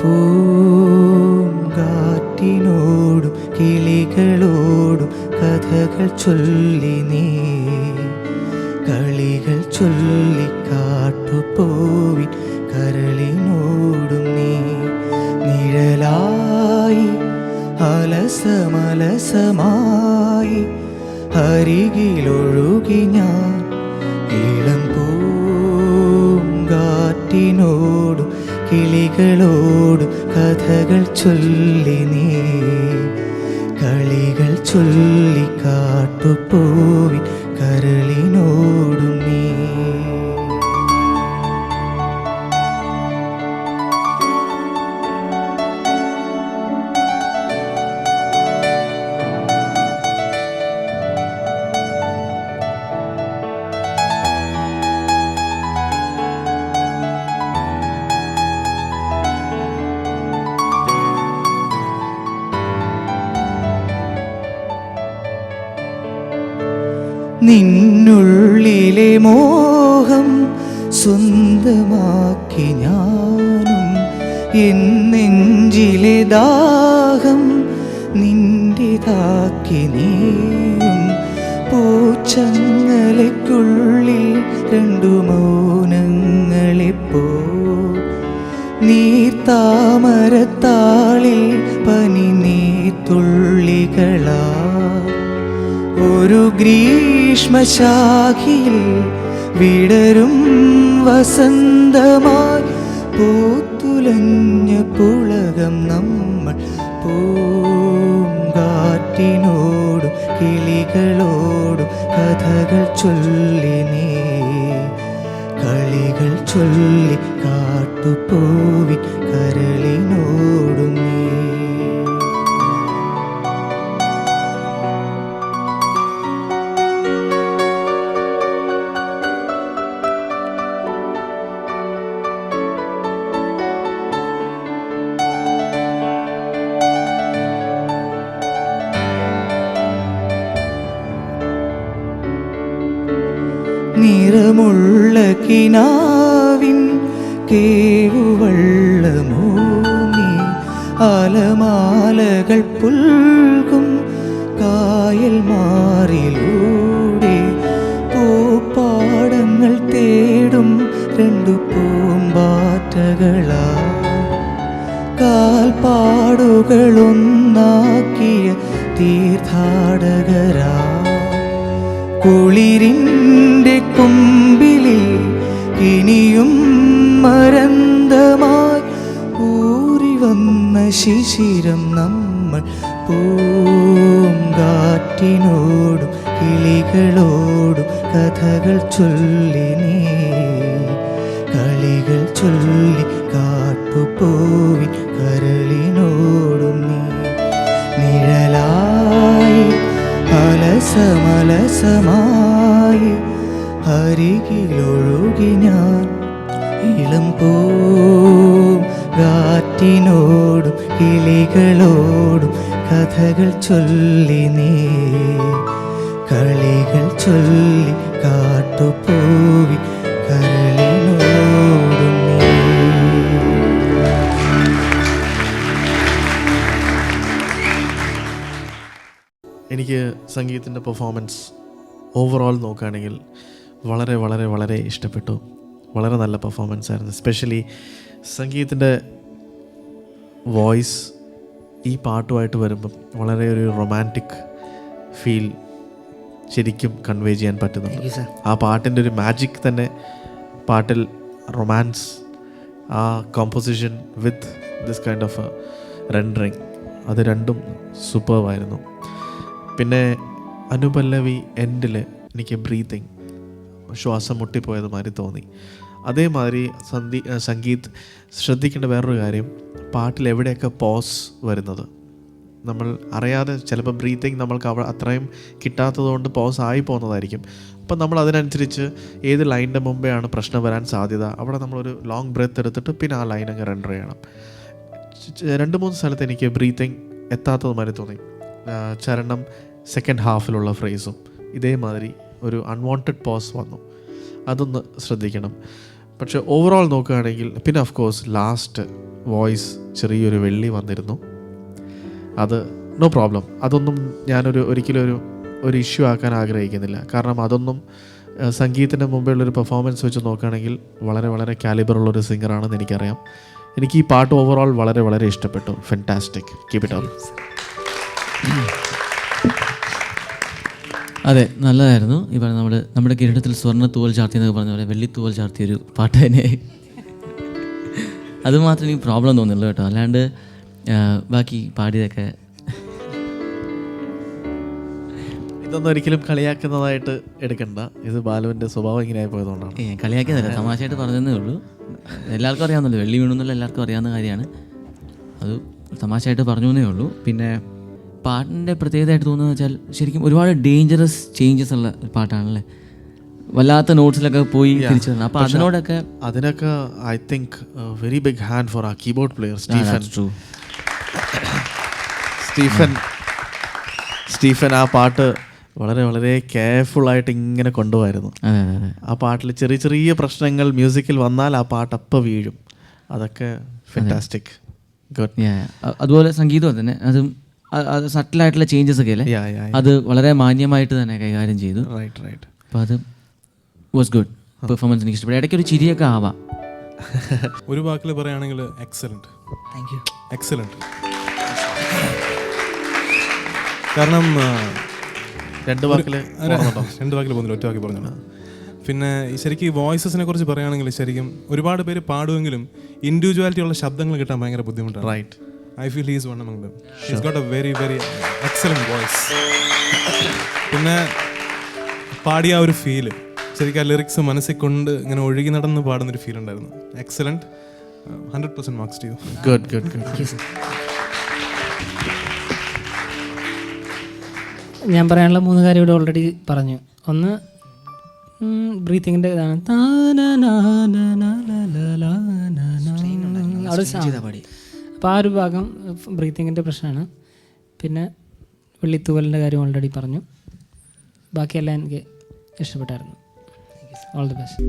പൂങ്കാറ്റിനോടും കിളികളോടും കഥകൾ ചൊല്ലി നീ, കളികൾ ചൊല്ലി കാട്ടുപോവിൻ കരളിനോടും നീ. നിഴലായി അലസമലസമായി അരികിലൊഴുകി ഞാൻ, ഇളം പൂങ്കാറ്റിനോടും കിളികളോടും കഥകൾ ചൊല്ലി നീ, കളികൾ ചൊല്ലി കാട്ടുപോവിൻ കരളിനോടും നീ. നിന്നുള്ളിലെ മോഹം സ്വന്തമാക്കി ഞാനും, എൻ നെഞ്ചിലെ ദാഹം നിന്റേതാക്കി നീയും. പൂച്ചങ്ങലയ്ക്കുള്ളിൽ രണ്ടു മൗനങ്ങളിപ്പോ, നീർത്താമരത്താളിൽ പനി നീർത്തുള്ളികളാ. ഒരു ഗ്രീഷ്മശാഖിയിൽ വിടരും വസന്തമായി പൂത്തുലഞ്ഞ പുളകം നമ്മൾ. പൂങ്കാറ്റിനോടും കിളികളോടും കഥകൾ ചൊല്ലി നീ, കളികൾ ചൊല്ലി കാട്ടുപോവിൻ കരളിനോടും നീ. നിറമുള്ള കിനാവിൻ കേവുവള്ളമോ നീ, അലമാലകൾ പുൽകും കായൽ മാറിലൂടെ. പൂപ്പാടങ്ങൾ തേടും രണ്ടു പൂമ്പാറ്റകളാ, കാൽപ്പാടുകളൊന്നാക്കിയ തീർത്ഥാടകരാ. കുളിരിൻ്റെ കൊമ്പിലിൽ ഇനിയും മരന്തമായി ഊറി വന്ന ശിശിരം നമ്മൾ. പൂങ്കാറ്റിനോടും കിളികളോടും കഥകൾ ചൊല്ലി നീ, കളികൾ ചൊല്ലി കാട്ടുപോവിൻ കരളിനോടും നീ. നിഴലായി അലസമലസമായി അരികിലൊഴുകി ഞാൻ, ഇളം പൂങ്കാറ്റിനോടും കിളികളോടും കഥകൾ ചൊല്ലി നീ, കളികൾ ചൊല്ലി കാട്ടുപോവിൻ കരളിനോടും നീ. എനിക്ക് സംഗീതത്തിൻ്റെ പെർഫോമൻസ് ഓവറോൾ നോക്കുകയാണെങ്കിൽ വളരെ വളരെ വളരെ ഇഷ്ടപ്പെട്ടു. വളരെ നല്ല പെർഫോമൻസ് ആയിരുന്നു. എസ്പെഷ്യലി സംഗീതത്തിൻ്റെ വോയിസ് ഈ പാട്ടുമായിട്ട് വരുമ്പം വളരെ ഒരു റൊമാൻറ്റിക് ഫീൽ ശരിക്കും കൺവേ ചെയ്യാൻ പറ്റുന്നുണ്ട്. ആ പാട്ടിൻ്റെ ഒരു മാജിക് തന്നെ, പാട്ടിൽ റൊമാൻസ്, ആ composition with this kind of rendering, അത് രണ്ടും സൂപ്പർവായിരുന്നു. പിന്നെ അനുപല്ലവി എൻഡിൽ എനിക്ക് ബ്രീത്തിങ്, ശ്വാസം മുട്ടിപ്പോയത് മാതിരി തോന്നി. അതേമാതിരി സംഗീത് ശ്രദ്ധിക്കേണ്ട വേറൊരു കാര്യം, പാട്ടിൽ എവിടെയൊക്കെ പോസ് വരുന്നത് നമ്മൾ അറിയാതെ ചിലപ്പോൾ ബ്രീത്തിങ് നമ്മൾക്ക് അത്രയും കിട്ടാത്തതുകൊണ്ട് പോസ് ആയി പോകുന്നതായിരിക്കും. അപ്പം നമ്മൾ അതിനനുസരിച്ച് ഏത് ലൈനിൻ്റെ മുമ്പേ ആണ് പ്രശ്നം വരാൻ സാധ്യത, അവിടെ നമ്മളൊരു ലോങ് ബ്രെത്ത് എടുത്തിട്ട് പിന്നെ ആ ലൈൻ അങ്ങ് റെൻഡർ ചെയ്യണം. 2-3 സ്ഥലത്ത് എനിക്ക് ബ്രീത്തിങ് എത്താത്തത് മാതിരി തോന്നി. ചരണം സെക്കൻഡ് ഹാഫിലുള്ള ഫ്രേസും ഇതേമാതിരി ഒരു അൺവാണ്ടഡ് പോസ് വന്നു, അതൊന്ന് ശ്രദ്ധിക്കണം. പക്ഷേ ഓവറോൾ നോക്കുകയാണെങ്കിൽ പിന്നെ ഓഫ് കോഴ്സ് ലാസ്റ്റ് വോയിസ് ചെറിയൊരു വെള്ളി വന്നിരുന്നു. അത് നോ പ്രോബ്ലം. അതൊന്നും ഒരിക്കലും ഒരു ഇഷ്യൂ ആക്കാൻ ആഗ്രഹിക്കുന്നില്ല. കാരണം അതൊന്നും സംഗീതത്തിൻ്റെ മുമ്പുള്ളൊരു പെർഫോമൻസ് വെച്ച് നോക്കുകയാണെങ്കിൽ വളരെ വളരെ കാലിബറുള്ളൊരു സിംഗറാണെന്ന് എനിക്കറിയാം. എനിക്ക് ഈ പാട്ട് ഓവറോൾ വളരെ വളരെ ഇഷ്ടപ്പെട്ടു. ഫെൻറ്റാസ്റ്റിക്. Keep it up. അതെ, നല്ലതായിരുന്നു. ഈ പറഞ്ഞ നമ്മുടെ കിരീടത്തിൽ സ്വർണ്ണ തൂവൽ ചാർത്തി എന്നൊക്കെ പറഞ്ഞ പോലെ വെള്ളി തൂവൽ ചാർത്തിയൊരു പാട്ട് തന്നെ. അത് മാത്രമേ എനിക്ക് പ്രോബ്ലം തോന്നുന്നുള്ളൂ കേട്ടോ. അല്ലാണ്ട് ബാക്കി പാടിയതൊക്കെ ഇതൊന്നും ഒരിക്കലും കളിയാക്കുന്നതായിട്ട് എടുക്കണ്ട. ഇത് ബാലുവിൻ്റെ സ്വഭാവം ഇങ്ങനെ പോയതുകൊണ്ടാണ്. കളിയാക്കിയതല്ല, തമാശയായിട്ട് പറഞ്ഞതേ ഉള്ളൂ. എല്ലാവർക്കും അറിയാവുന്നല്ലോ, വെള്ളി വീണെന്നുള്ള എല്ലാവർക്കും അറിയാവുന്ന കാര്യമാണ്. അത് തമാശയായിട്ട് പറഞ്ഞു എന്നേ ഉള്ളൂ. പിന്നെ പാട്ടിൻ്റെ പ്രത്യേകതയായിട്ട് തോന്നുന്നത് വെച്ചാൽ ശരിക്കും ഒരുപാട് ഡേഞ്ചറസ് ചേഞ്ചസ് ഉള്ള പാട്ടാണല്ലേ. വല്ലാത്ത നോട്ട്സിലൊക്കെ പോയി തിരിച്ചു വരണം. അപ്പോൾ അതിനൊക്കെ I think very big hand for ആ കീബോർഡ് പ്ലെയർ സ്റ്റീഫൻ. ആ പാട്ട് വളരെ വളരെ കെയർഫുള്ളായിട്ട് ഇങ്ങനെ കൊണ്ടുപോയിരുന്നു. ആ പാട്ടിൽ ചെറിയ ചെറിയ പ്രശ്നങ്ങൾ മ്യൂസിക്കിൽ വന്നാൽ ആ പാട്ട് അപ്പം വീഴും. അതൊക്കെ ഫെന്റാസ്റ്റിക്. ഗുഡ്. അതുപോലെ സംഗീതം തന്നെ അതും സട്ടിലായിട്ടുള്ള ചേഞ്ചസ് ഒക്കെ അല്ലേ, അത് വളരെ മാന്യമായിട്ട് തന്നെ കൈകാര്യം ചെയ്തു. റൈറ്റ്. അപ്പോൾ അത് വാസ് ഗുഡ് പെർഫോമൻസ്. എനിക്ക് ഇഷ്ടപ്പെട്ടു. ഇടയ്ക്ക് ഒരു ചിരിയൊക്കെ ആവാം. ഒരു വാക്കിൽ പറയുകയാണെങ്കിൽ എക്സലന്റ്. Thank you. എക്സലന്റ്. കാരണം രണ്ട് വാക്കിൽ പോകുന്നില്ല, ഒറ്റ വാക്കി പറഞ്ഞു. പിന്നെ ശരിക്കും ഈ വോയിസസിനെ കുറിച്ച് പറയുകയാണെങ്കിൽ ശരിക്കും ഒരുപാട് പേര് പാടുമെങ്കിലും ഇൻഡിവിജ്വാലിറ്റി ഉള്ള ശബ്ദങ്ങൾ കിട്ടാൻ ഭയങ്കര ബുദ്ധിമുട്ടാണ്. Right. I feel he is one among them. He's got a very very excellent voice. പിന്നെ പാടിയ ഒരു ഫീല് ശരിക്കും ആ ലിറിക്സ് മനസ്സിൽ കൊണ്ട് ഇങ്ങനെ ഒഴുകി നടന്ന് പാടുന്നൊരു ഫീൽ ഉണ്ടായിരുന്നു. Excellent. 100% marks to you. Good. ഞാൻ പറയാനുള്ള 3 കാര്യം ഇവിടെ ഓൾറെഡി പറഞ്ഞു. ഒന്ന് ബ്രീത്തിങ്ങിൻ്റെ ഇതാണ്. അപ്പോൾ ആ ഒരു ഭാഗം ബ്രീത്തിങ്ങിൻ്റെ പ്രശ്നമാണ്. പിന്നെ വെള്ളിത്തൂവലിൻ്റെ കാര്യം ഓൾറെഡി പറഞ്ഞു. ബാക്കിയെല്ലാം എനിക്ക് ഇഷ്ടപ്പെട്ടായിരുന്നു. All the best.